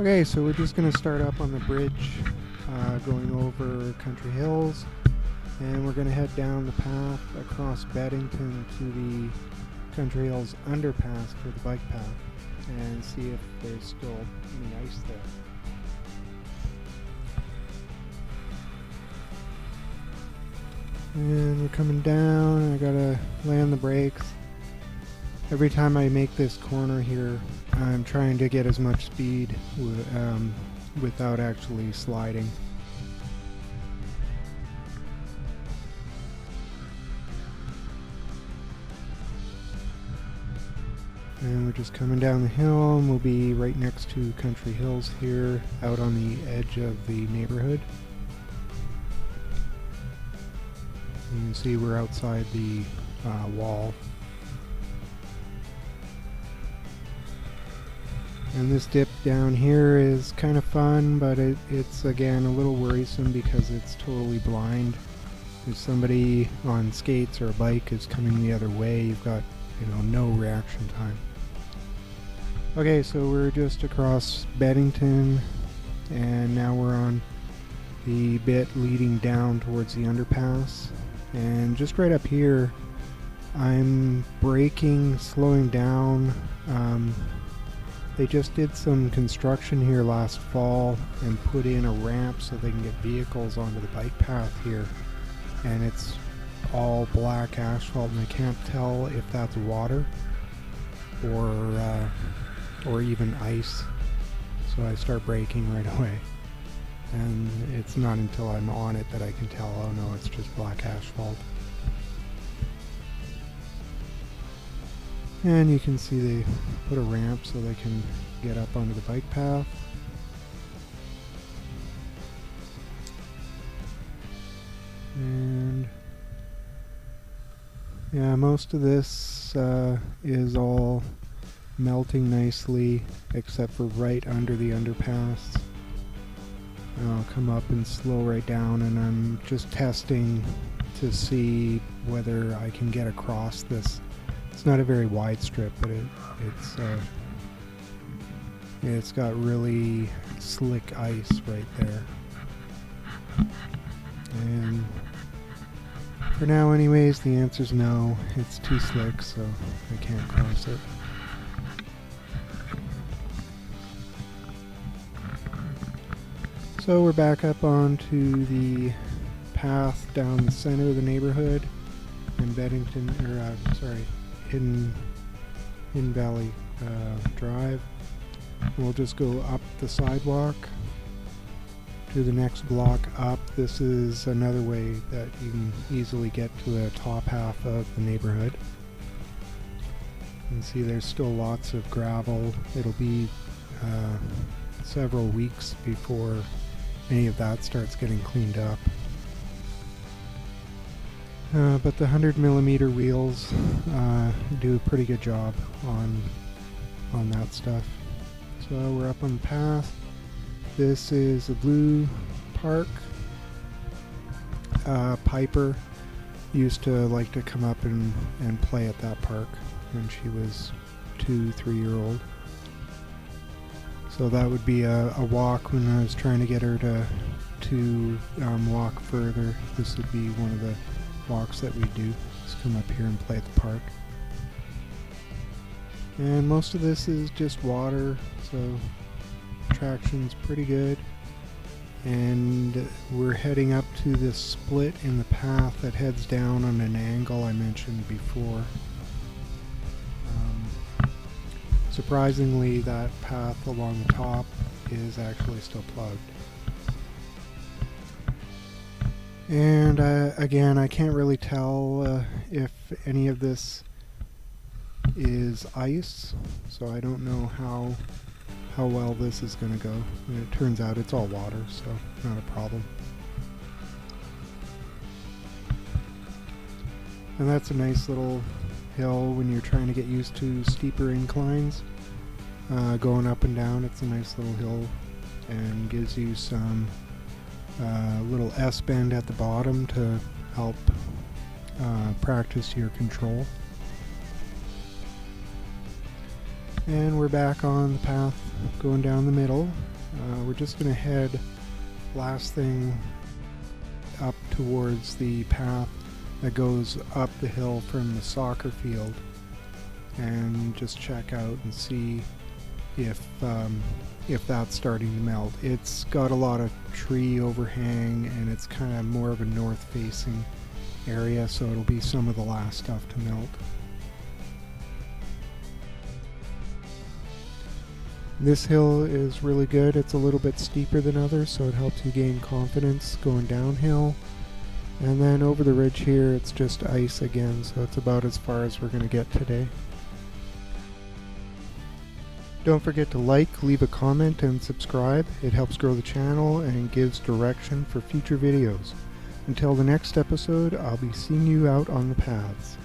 Okay, so we're just going to start up on the bridge going over Country Hills, and we're going to head down the path across Beddington to the Country Hills underpass for the bike path and see if there's still any ice there. And we're coming down. I gotta land the brakes. Every time I make this corner here, I'm trying to get as much speed without actually sliding. And we're just coming down the hill, and we'll be right next to Country Hills here, out on the edge of the neighborhood. You can see we're outside the wall. And this dip down here is kind of fun, but it's again a little worrisome because it's totally blind. If somebody on skates or a bike is coming the other way, you've got, no reaction time. Okay, so we're just across Beddington, and now we're on the bit leading down towards the underpass. And just right up here, I'm braking, slowing down. They just did some construction here last fall and put in a ramp so they can get vehicles onto the bike path here. And it's all black asphalt, and I can't tell if that's water or even ice. So I start braking right away. And it's not until I'm on it that I can tell, oh no, it's just black asphalt. And you can see they put a ramp so they can get up onto the bike path. And yeah, most of this is all melting nicely except for right under the underpass. I'll come up and slow right down, and I'm just testing to see whether I can get across this. It's not a very wide strip, but it's got really slick ice right there. And for now anyways, the answer's no. It's too slick, so I can't cross it. So we're back up onto the path down the center of the neighborhood in Beddington, Hidden Valley Drive. We'll just go up the sidewalk to the next block up. This is another way that you can easily get to the top half of the neighborhood. You can see there's still lots of gravel. It'll be several weeks before any of that starts getting cleaned up. But the 100mm wheels do a pretty good job on that stuff. So we're up on the path. This is a blue park. Piper used to like to come up and play at that park when she was 2-3 year old. So that would be a walk when I was trying to get her to walk further. This would be one of the walks that we do. Just come up here and play at the park. And most of this is just water, so traction's pretty good. And we're heading up to this split in the path that heads down on an angle I mentioned before. Surprisingly, that path along the top is actually still plugged. And again, I can't really tell if any of this is ice, so I don't know how well this is going to go. And it turns out it's all water, so not a problem. And that's a nice little hill when you're trying to get used to steeper inclines. Going up and down, it's a nice little hill and gives you some little S-bend at the bottom to help practice your control. And we're back on the path going down the middle, We're just going to head last thing up towards the path that goes up the hill from the soccer field and just check out and see if that's starting to melt. It's got a lot of tree overhang and it's kind of more of a north facing area, so it'll be some of the last stuff to melt. This hill is really good. It's a little bit steeper than others, so it helps you gain confidence going downhill. And then over the ridge here, it's just ice again, so it's about as far as we're going to get today. Don't forget to like, leave a comment, and subscribe. It helps grow the channel and gives direction for future videos. Until the next episode, I'll be seeing you out on the paths.